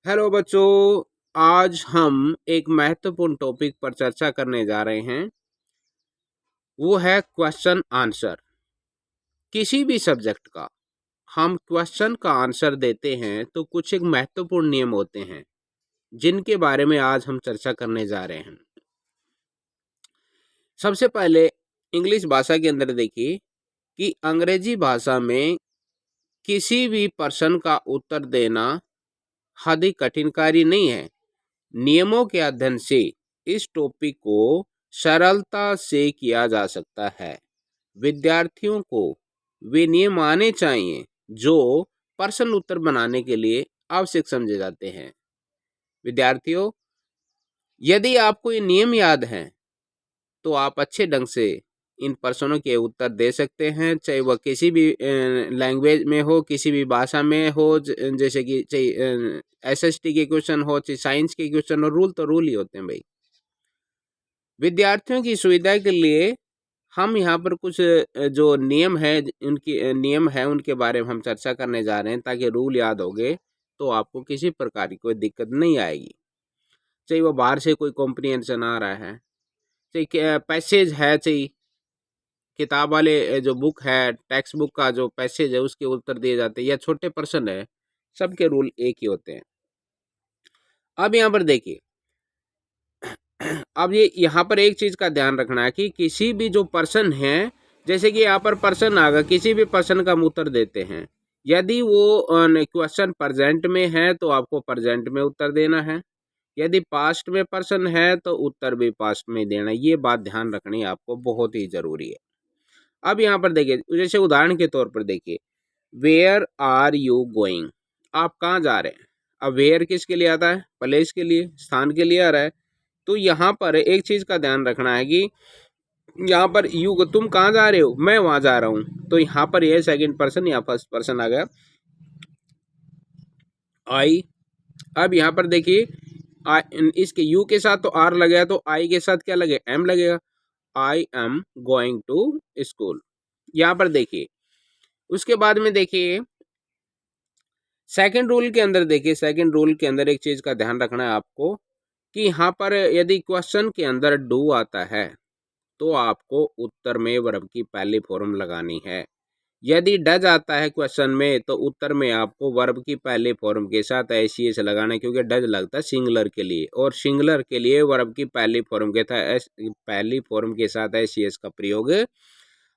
Hello बच्चों। आज हम एक महत्वपूर्ण टॉपिक पर चर्चा करने जा रहे हैं। वो है क्वेश्चन आंसर। किसी भी सब्जेक्ट का हम क्वेश्चन का आंसर देते हैं तो कुछ एक महत्वपूर्ण नियम होते हैं जिनके बारे में आज हम चर्चा करने जा रहे हैं। सबसे पहले इंग्लिश भाषा के अंदर देखिए कि अंग्रेजी भाषा में किसी भी प्रश्न का उत्तर देना अधिक कठिन कार्य नहीं है। नियमों के अध्ययन से इस टॉपिक को सरलता से किया जा सकता है। विद्यार्थियों को वे नियम आने चाहिए जो प्रश्न उत्तर बनाने के लिए आवश्यक समझे जाते हैं। विद्यार्थियों, यदि आपको ये नियम याद हैं तो आप अच्छे ढंग से इन प्रश्नों के उत्तर दे सकते हैं, चाहे वह किसी भी लैंग्वेज में हो, किसी भी भाषा में हो। जैसे कि चाहे एसएसटी के क्वेश्चन हो, चाहे साइंस के क्वेश्चन हो, रूल तो रूल ही होते हैं भाई। विद्यार्थियों की सुविधा के लिए हम यहाँ पर कुछ जो नियम है उनके बारे में हम चर्चा करने जा रहे हैं, ताकि रूल याद हो गए तो आपको किसी प्रकार की कोई दिक्कत नहीं आएगी। चाहे वो बाहर से कोई कॉम्प्रिहेंशन आ रहा है, चाहे पैसेज है, चाहे किताब वाले जो बुक है, टेक्स्ट बुक का जो पैसेज है उसके उत्तर दिए जाते हैं, या छोटे प्रश्न है, सबके रूल एक ही होते हैं। अब यहाँ पर देखिए, अब ये यहाँ पर एक चीज का ध्यान रखना है कि किसी भी जो प्रश्न है, जैसे कि यहाँ पर प्रश्न आगा, किसी भी प्रश्न का हम उत्तर देते हैं। यदि वो क्वेश्चन प्रेजेंट में है तो आपको प्रेजेंट में उत्तर देना है। यदि पास्ट में प्रश्न है तो उत्तर भी पास्ट में देना है। ये बात ध्यान रखनी आपको बहुत ही जरूरी है। अब यहाँ पर देखिए, जैसे उदाहरण के तौर पर देखिए, वेयर आर यू गोइंग, आप कहाँ जा रहे हैं। अब वेयर किसके लिए आता है? प्लेस के लिए, स्थान के लिए आ रहा है। तो यहाँ पर एक चीज का ध्यान रखना है कि यहाँ पर यू, तुम कहाँ जा रहे हो, मैं वहां जा रहा हूँ। तो यहाँ पर ये सेकंड पर्सन या फर्स्ट पर्सन आ गया, आई। अब यहाँ पर देखिए, इसके यू के साथ तो आर लगेगा, तो आई के साथ क्या लगे? एम लगेगा। I am going to school. यहाँ पर देखिए, उसके बाद में देखिए सेकंड रूल के अंदर, देखिए सेकंड रूल के अंदर एक चीज का ध्यान रखना है आपको कि यहाँ पर यदि क्वेश्चन के अंदर डू आता है तो आपको उत्तर में वर्ब की पहली फॉर्म लगानी है। यदि डज आता है क्वेश्चन में तो उत्तर में आपको वर्ब की पहली फॉर्म के साथ एसीएस लगाना है, क्योंकि डज लगता है सिंगुलर के लिए, और सिंगुलर के लिए वर्ब की पहली फॉर्म के साथ एसीएस का प्रयोग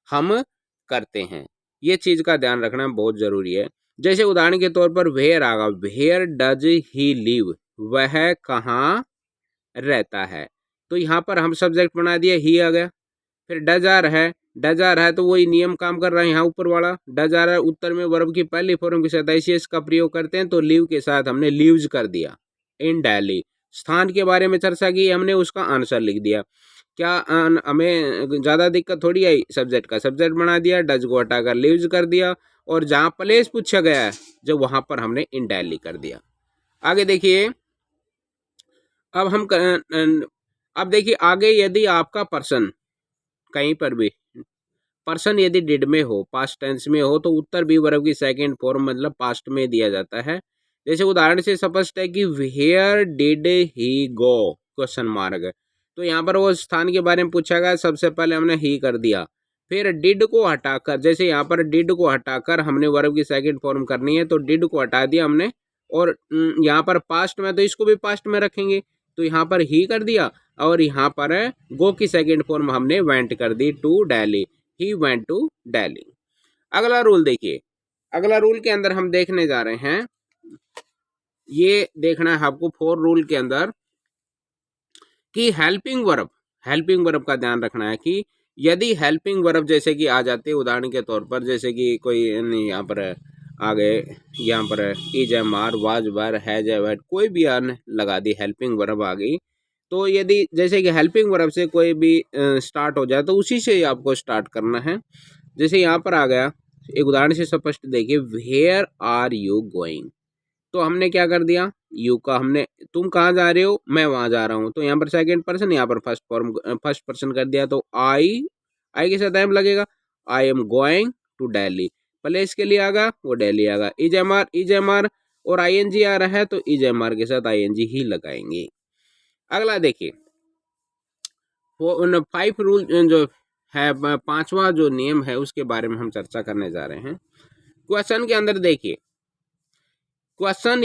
हम करते हैं। ये चीज का ध्यान रखना बहुत जरूरी है। जैसे उदाहरण के तौर पर वेयर आगा, वेयर डज ही लिव, वह कहाँ रहता है। तो यहाँ पर हम सब्जेक्ट बना दिया, ही आ गया। फिर डज आ रहा है, डज आ रहा है तो वही नियम काम कर रहा है। यहाँ ऊपर वाला डज आ रहा है, उत्तर में वर्ब की पहली फॉर्म के साथ एसीएस का प्रयोग करते हैं, तो लीव के साथ हमने लीव्स कर दिया। इन दिल्ली, स्थान के बारे में चर्चा की हमने, उसका आंसर लिख दिया। क्या हमें ज्यादा दिक्कत थोड़ी आई? सब्जेक्ट का सब्जेक्ट बना दिया, डज को हटाकर लीव्स कर दिया, और जहां प्लेस पूछा गया है जो वहां पर हमने इन दिल्ली कर दिया। आगे देखिए, अब हम अब देखिए आगे, यदि आपका पर्सन कहीं पर भी पर्सन यदि डिड में हो, पास्ट टेंस में हो, तो उत्तर भी वर्ब की सेकंड फॉर्म मतलब पास्ट में दिया जाता है। जैसे उदाहरण से स्पष्ट है कि where did he go, question mark. तो यहाँ पर वो स्थान के बारे में पूछा गया, सबसे पहले हमने ही कर दिया। फिर डिड को हटाकर, जैसे यहाँ पर डिड को हटाकर हमने वर्ब की सेकंड फॉर्म करनी है, तो डिड को हटा दिया हमने, और यहाँ पर पास्ट में तो इसको भी पास्ट में रखेंगे, तो यहाँ पर ही कर दिया, और यहाँ पर गो की सेकंड फॉर्म हमने वेंट कर दी, to Delhi, he went to Delhi. अगला रूल देखिए, अगला रूल के अंदर हम देखने जा रहे हैं, ये देखना है आपको फोर रूल के अंदर कि हेल्पिंग वर्ब का ध्यान रखना है कि यदि हेल्पिंग वर्ब जैसे कि आ जाते, उदाहरण के तौर पर जैसे कि कोई यहाँ पर आ गए, यहाँ पर is am are, was were, has ever, कोई भी आन लगा दी, हेल्पिंग वर्ब आ गई। तो यदि जैसे कि हेल्पिंग वर्ब से कोई भी स्टार्ट हो जाए तो उसी से आपको स्टार्ट करना है। जैसे यहाँ पर आ गया, एक उदाहरण से स्पष्ट देखिए, वेयर आर यू गोइंग, तो हमने क्या कर दिया, यू का हमने, तुम कहाँ जा रहे हो, मैं वहां जा रहा हूँ, तो यहाँ पर सेकंड पर्सन, यहाँ पर फर्स्ट पर्सन कर दिया, तो आई के साथ एम लगेगा, I am going to Delhi. Place के लिए आगा वो दिल्ली आगा, इज एम आर और आईएनजी आ रहा है तो इज एमआर के साथ आईएनजी ही लगाएंगे। अगला देखिए, वो उन 5 रूल जो है, 5वां जो नियम है उसके बारे में हम चर्चा करने जा रहे हैं। क्वेश्चन के अंदर देखिए, क्वेश्चन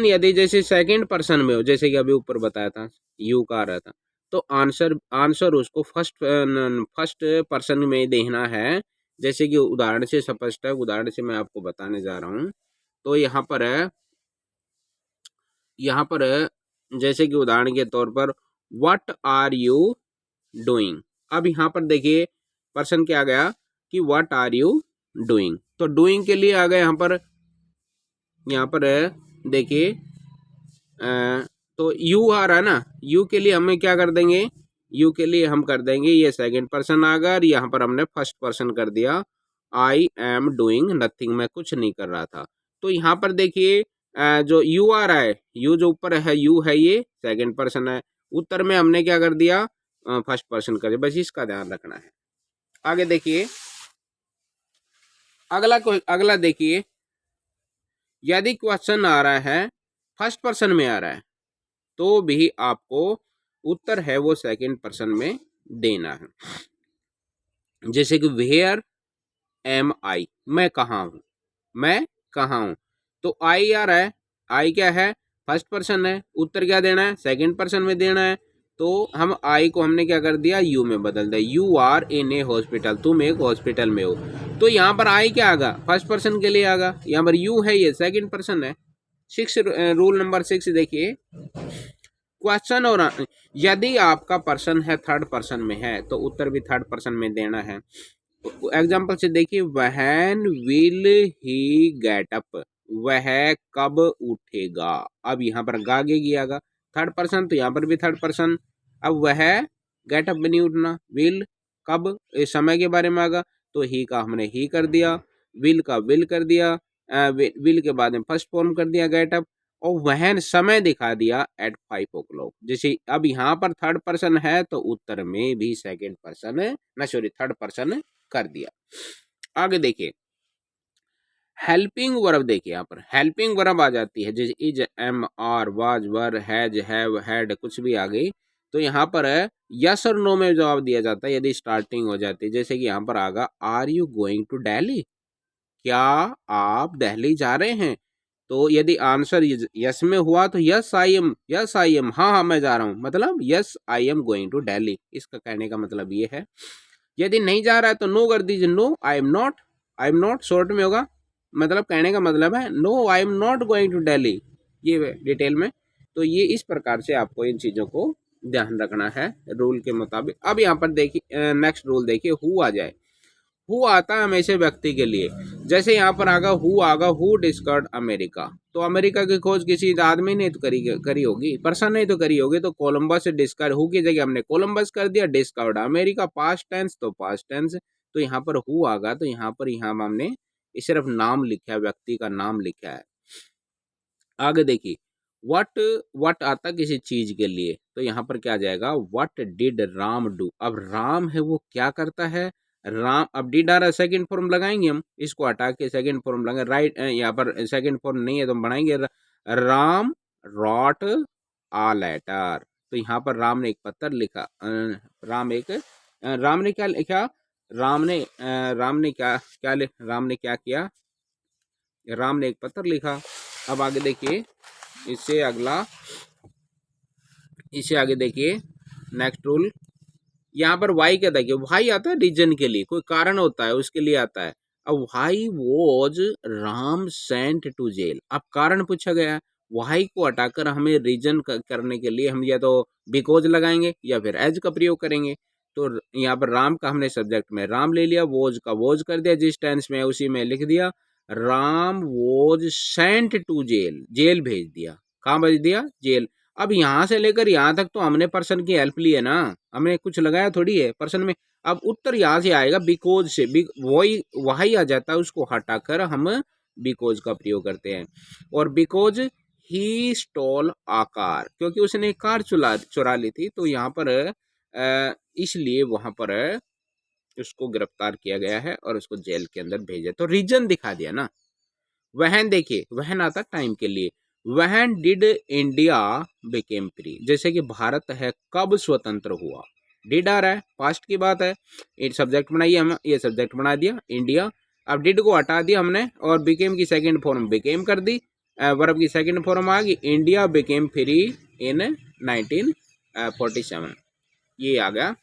यदि जैसे सेकंड पर्सन में हो, जैसे कि अभी ऊपर बताया था यू का आ रहा था, तो आंसर उसको फर्स्ट पर्सन में देना है। जैसे कि उदाहरण से स्पष्ट है, उदाहरण से मैं आपको बताने जा रहा हूँ। तो यहाँ पर जैसे कि उदाहरण के तौर पर व्हाट आर यू डूइंग। अब यहाँ पर देखिए पर्सन क्या आ गया कि व्हाट आर यू डूइंग, तो डूइंग के लिए आ गया यहाँ पर देखिए तो यू आ रहा है ना, यू के लिए हमें क्या कर देंगे, यू के लिए हम कर देंगे ये सेकंड पर्सन आ गया, और यहाँ पर हमने फर्स्ट पर्सन कर दिया आई एम डूइंग नथिंग, मैं कुछ नहीं कर रहा था। तो यहाँ पर देखिए जो यू आ रहा है, यू जो ऊपर है यू है, ये सेकंड पर्सन है, उत्तर में हमने क्या कर दिया फर्स्ट पर्सन कर दिया, बस इसका ध्यान रखना है। आगे देखिए, अगला देखिए, यदि क्वेश्चन आ रहा है फर्स्ट पर्सन में आ रहा है तो भी आपको उत्तर है वो सेकंड पर्सन में देना है। जैसे कि वेयर एम आई, मैं कहाँ हूँ, मैं कहाँ हूँ, तो आई आ रहा है, आई क्या है फर्स्ट पर्सन है, उत्तर क्या देना है सेकंड पर्सन में देना है। तो हम आई को हमने क्या कर दिया यू में बदल दिया, you are in a hospital, तुम एक हॉस्पिटल में हो। तो यहाँ पर आई क्या आगा फर्स्ट पर्सन के लिए आगा, यहाँ पर यू है ये सेकंड पर्सन है। रूल नंबर 6 देखिए, क्वेश्चन और यदि आपका पर्सन है थर्ड पर्सन में है तो उत्तर भी थर्ड पर्सन में देना है। एग्जाम्पल से देखिए, when will he get up, वह कब उठेगा। अब यहाँ पर गागे गया गा थर्ड पर्सन, तो यहाँ पर भी थर्ड पर्सन। अब वह गेट अप में नहीं उठना, विल कब इस समय के बारे में आगा, तो ही का हमने ही कर दिया, विल का विल कर दिया, विल के बाद में फर्स्ट फॉर्म कर दिया गेट अप, और वह समय दिखा दिया एट 5 o'clock। जैसे अब यहाँ पर थर्ड पर्सन है तो उत्तर में भी सेकेंड पर्सन ना सॉरी थर्ड पर्सन कर दिया। आगे देखिए, हेल्पिंग वर्ब देखिए, यहाँ पर हेल्पिंग वर्ब आ जाती है, जैसे is am are was were has have had कुछ भी आ गई, तो यहाँ पर यस और नो में जवाब दिया जाता है यदि स्टार्टिंग हो जाती है। जैसे कि यहाँ पर आगा are you going to Delhi, क्या आप दिल्ली जा रहे हैं, तो यदि आंसर यस में हुआ तो यस आई एम, हाँ हाँ मैं जा रहा हूँ, मतलब yes I am going to Delhi, इसका कहने का मतलब ये है। यदि नहीं जा रहा है तो नो कर दीजिए, no I am not short में होगा, मतलब कहने का मतलब है no I am not going to Delhi, ये डिटेल में। तो ये इस प्रकार से आपको इन चीज़ों को ध्यान रखना है रूल के मुताबिक। अब यहाँ पर देखिए नेक्स्ट रूल देखिए, हु आ जाए, हु आता है हमेशा व्यक्ति के लिए। जैसे यहाँ पर आगा हु डिस्कवर्ड अमेरिका, तो अमेरिका की खोज किसी आदमी ने तो करी होगी, पर्सन ने तो करी होगी, तो कोलंबस डिस्कवर, हु की जगह हमने कोलंबस कर दिया, डिस्कवर्ड अमेरिका पास्ट टेंस तो पास्ट टेंस, तो यहाँ पर हु आगा, तो यहाँ पर हमने सिर्फ नाम लिखा है, व्यक्ति का नाम लिखा है। आगे देखिए, वट आता किसी चीज के लिए, तो यहाँ पर क्या आ जाएगा वट डिड राम डू। अब राम है वो क्या करता है, राम, अब डिड आ रहा है सेकेंड फॉर्म लगाएंगे हम, इसको हटा के सेकेंड फॉर्म लगाएंगे, राइट यहाँ पर सेकेंड फॉर्म नहीं है तो हम बनाएंगे राम रॉट आ लेटर, तो यहाँ पर राम ने एक पत्र लिखा, राम ने क्या लिखा, राम ने क्या किया, राम ने एक पत्र लिखा। अब आगे देखिए, इससे आगे देखिए नेक्स्ट रूल, यहाँ पर वाई क्या देखिए, वाई आता है रीजन के लिए, कोई कारण होता है उसके लिए आता है। अब why was Ram sent to jail, अब कारण पूछा गया है, वाई को हटाकर हमें रीजन करने के लिए हम या तो बिकॉज लगाएंगे या फिर एज का प्रयोग करेंगे। तो यहाँ पर राम का हमने सब्जेक्ट में राम ले लिया, वॉज का वॉज कर दिया, जिस टेंस में उसी में लिख दिया, Ram was sent to jail, jail भेज दिया, कहाँ भेज दिया जेल। अब यहाँ से लेकर यहाँ तक तो हमने पर्सन की हेल्प ली है ना, हमने कुछ लगाया थोड़ी है पर्सन में। अब उत्तर यहाँ से आएगा बिकॉज से, वही आ जाता है, उसको हटाकर हम बिकॉज का प्रयोग करते हैं। और because he stole a car, क्योंकि उसने कार चुरा ली थी, तो यहाँ पर इसलिए वहां पर उसको गिरफ्तार किया गया है और उसको जेल के अंदर भेजा, तो रीजन दिखा दिया ना। वहन देखिए, वहन आता टाइम के लिए। वहन डिड इंडिया बिकेम फ्री, जैसे कि भारत है कब स्वतंत्र हुआ। डिड आ रहा है, पास्ट की बात है। एक सब्जेक्ट बनाइए, हम ये सब्जेक्ट बना दिया इंडिया। अब डिड को हटा दिया हमने और बिकेम की सेकंड फॉर्म बिकेम कर दी। वर्ब की सेकंड फॉर्म आ गई, इंडिया बिकेम फ्री इन 1947, ये आ गया।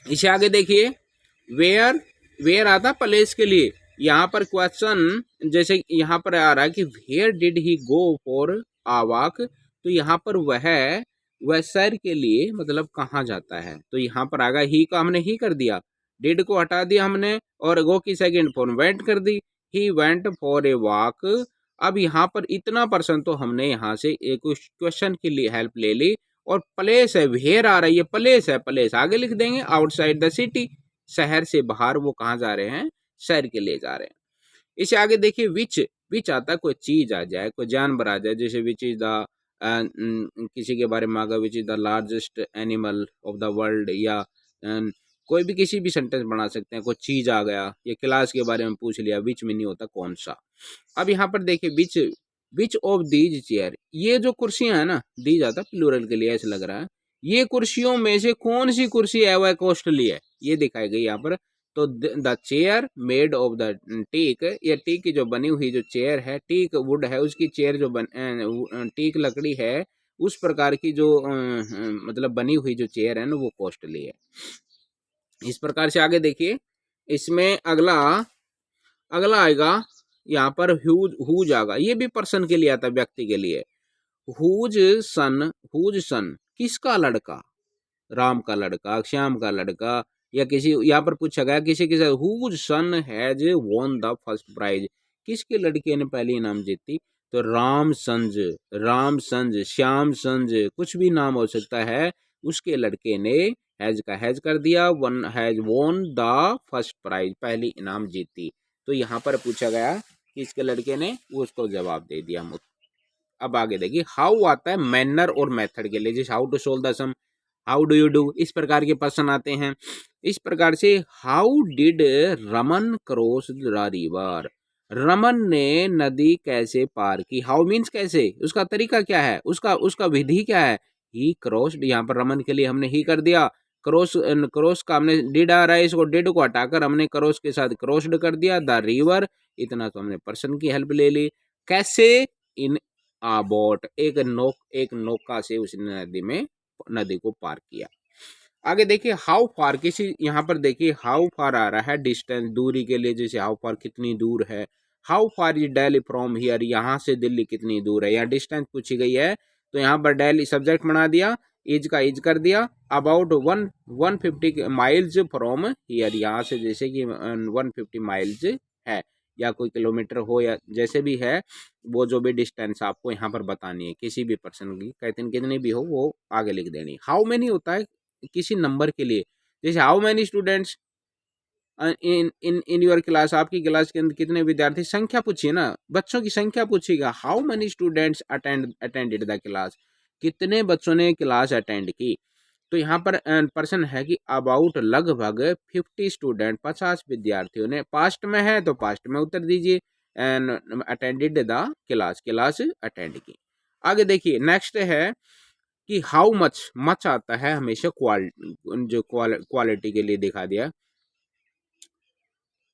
इसे आगे देखिए, वेयर, वेयर आता प्लेस के लिए। यहाँ पर क्वेश्चन जैसे यहाँ पर आ रहा है कि where did he go for a walk, तो यहाँ पर वह सैर के लिए मतलब कहाँ जाता है, तो यहाँ पर आगा ही का हमने ही कर दिया, डिड को हटा दिया हमने और गो की सेकंड फॉर्म वेंट कर दी, he went for a walk. अब यहाँ पर इतना परसेंट तो हमने यहाँ से एक क्वेश्चन के लिए हेल्प ले ली, और प्लेस है, वेयर आ रही है, प्लेस है, प्लेस आगे लिख देंगे, आउटसाइड द सिटी, शहर से बाहर वो कहाँ जा रहे हैं, शहर के लिए जा रहे हैं। इसे आगे देखिए, विच, विच आता है कोई चीज आ जाए, कोई जानवर आ जाए, जैसे विच इज द किसी के बारे में आगा, which is the largest animal of the world, या कोई भी किसी भी सेंटेंस बना सकते हैं, कोई चीज आ गया, या क्लास के बारे में पूछ लिया, विच में नहीं होता कौन सा। अब यहाँ पर देखिए, विच ऑफ दीज चेयर, ये जो कुर्सियां है ना, दी जाता प्लूरल के लिए ऐसे लग रहा है, ये कुर्सियों में से कौन सी कुर्सी है वह कॉस्टली है, ये दिखाई गई यहाँ पर। तो the chair made of the teak, ये टीक की जो बनी हुई जो चेयर है, टीक वुड है उसकी चेयर जो टीक लकड़ी है उस प्रकार की जो मतलब बनी हुई जो चेयर है ना वो कॉस्टली है। इस प्रकार से आगे देखिए, इसमें अगला अगला आएगा यहाँ पर हुज आगा, ये भी पर्सन के लिए आता है, व्यक्ति के लिए। हुज सन, हुज सन किसका लड़का, राम का लड़का, श्याम का लड़का, या किसी, यहाँ पर पूछा गया किसी के साथ, whose son has won the first prize, किसके लड़के ने पहली इनाम जीती, तो राम संज, राम संज, श्याम संज, कुछ भी नाम हो सकता है, उसके लड़के ने हैज का हैज कर दिया, one has won the first prize, पहली इनाम जीती। तो यहाँ पर पूछा गया कि इसके लड़के ने, वो उसको जवाब दे दिया हम। अब आगे देखिए, हाउ आता है मैनर और मेथड के लिए, जैसे how to solve the sum, how do you do, इस प्रकार के प्रश्न आते हैं। इस प्रकार से, how did Raman cross the river, Raman ने नदी कैसे पार की, हाउ मीन्स कैसे, उसका तरीका क्या है, उसका उसका विधि क्या है, ही क्रॉस्ड, यहाँ पर रमन के लिए हमने ही कर दिया, क्रॉस, क्रॉस का हमने डिड आ रहा है, इसको डिड को हटाकर हमने क्रॉस के साथ क्रॉस्ड कर दिया, द रिवर, इतना तो हमने पर्सन की हेल्प ले ली। कैसे, इन बोट, एक नौका से उसने नदी को पार किया। आगे देखिए, हाउ फार, किसी यहाँ पर देखिए हाउ फार आ रहा है डिस्टेंस, दूरी के लिए, जैसे हाउ फार कितनी दूर है, how far is Delhi from here, यहाँ से दिल्ली कितनी दूर है, यहाँ डिस्टेंस पूछी गई है, तो यहाँ पर दिल्ली सब्जेक्ट बना दिया, इज का इज कर दिया, अबाउट 150 माइल्स फ्रॉम हियर, यहाँ से जैसे कि 150 माइल्स है, या कोई किलोमीटर हो या जैसे भी है, वो जो भी डिस्टेंस आपको यहाँ पर बतानी है, किसी भी पर्सन की, कहते हैं कितनी भी हो वो आगे लिख देनी। हाउ मेनी होता है किसी नंबर के लिए, जैसे how many students in in in your class, आपकी क्लास के अंदर कितने विद्यार्थी, संख्या पूछिए ना, बच्चों की संख्या पूछिएगा। How many students attended the class, कितने बच्चों ने क्लास अटेंड की, तो यहाँ पर पर्सन है कि अबाउट लगभग 50 स्टूडेंट, 50 विद्यार्थियों ने, पास्ट में है तो पास्ट में उत्तर दीजिए, and attended the class, class attend की। आगे देखिए, नेक्स्ट है कि हाउ मच, मच आता है हमेशा जो क्वालिटी के लिए दिखा दिया,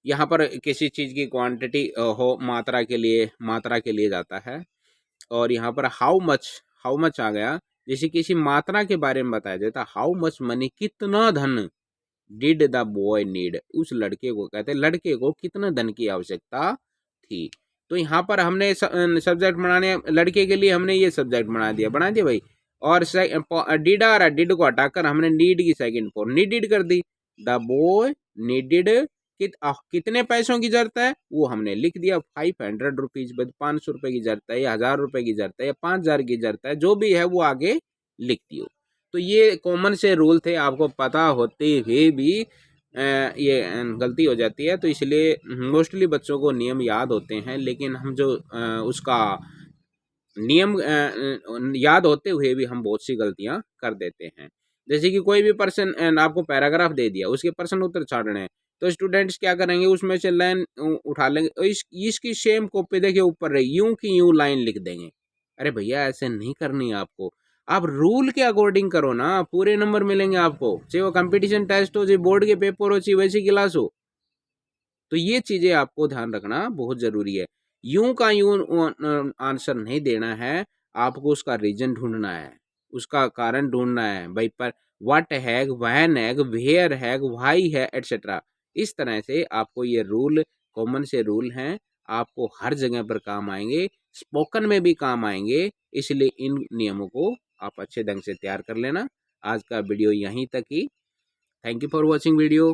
यहाँ पर किसी चीज की क्वांटिटी हो, मात्रा के लिए जाता है, और यहाँ पर हाउ मच आ गया, जैसे किसी मात्रा के बारे में बताया जाता है, हाउ मच मनी, कितना धन, डिड द बॉय नीड, उस लड़के को कहते हैं, लड़के को कितना धन की आवश्यकता थी, तो यहाँ पर हमने सब्जेक्ट बनाने, लड़के के लिए हमने ये सब्जेक्ट बना दिया भाई, और डिड आ रहा, डिड को हटाकर हमने नीड की सेकंड फॉर्म नीडेड कर दी, द बॉय नीडेड, कितने पैसों की जरूरत है वो हमने लिख दिया, 500 रुपीज, 500 रुपए की जरूरत है, या 1000 रुपए की जरूरत है, या 5000 की जरूरत है, जो भी है वो आगे लिख दियो। तो ये कॉमन से रूल थे, आपको पता होते हुए भी ये गलती हो जाती है, तो इसलिए मोस्टली बच्चों को नियम याद होते हैं, लेकिन हम जो उसका नियम याद होते हुए भी हम बहुत सी गलतियां कर देते हैं। जैसे कि कोई भी पर्सन आपको पैराग्राफ दे दिया, उसके प्रश्न उत्तर छाड़ने हैं, तो स्टूडेंट्स क्या करेंगे, उसमें से लाइन उठा लेंगे और इसकी सेम कॉपी देखिए ऊपर रही, यूं की यूं लाइन लिख देंगे। अरे भैया ऐसे नहीं करनी है आपको, आप रूल के अकॉर्डिंग करो ना, पूरे नंबर मिलेंगे आपको, चाहे वो कंपटीशन टेस्ट हो, चाहे बोर्ड के पेपर हो, चाहे वैसी क्लास हो। तो ये चीजें आपको ध्यान रखना बहुत जरूरी है। यूं का यूं आंसर नहीं देना है, आपको उसका रीजन ढूंढना है, उसका कारण ढूंढना है भाई। पर व्हाट है, व्हेन है, वेयर है, व्हाई है, एटसेट्रा। इस तरह से आपको ये रूल, कॉमन से रूल हैं, आपको हर जगह पर काम आएंगे, स्पोकन में भी काम आएंगे। इसलिए इन नियमों को आप अच्छे ढंग से तैयार कर लेना। आज का वीडियो यहीं तक ही। Thank you for watching video.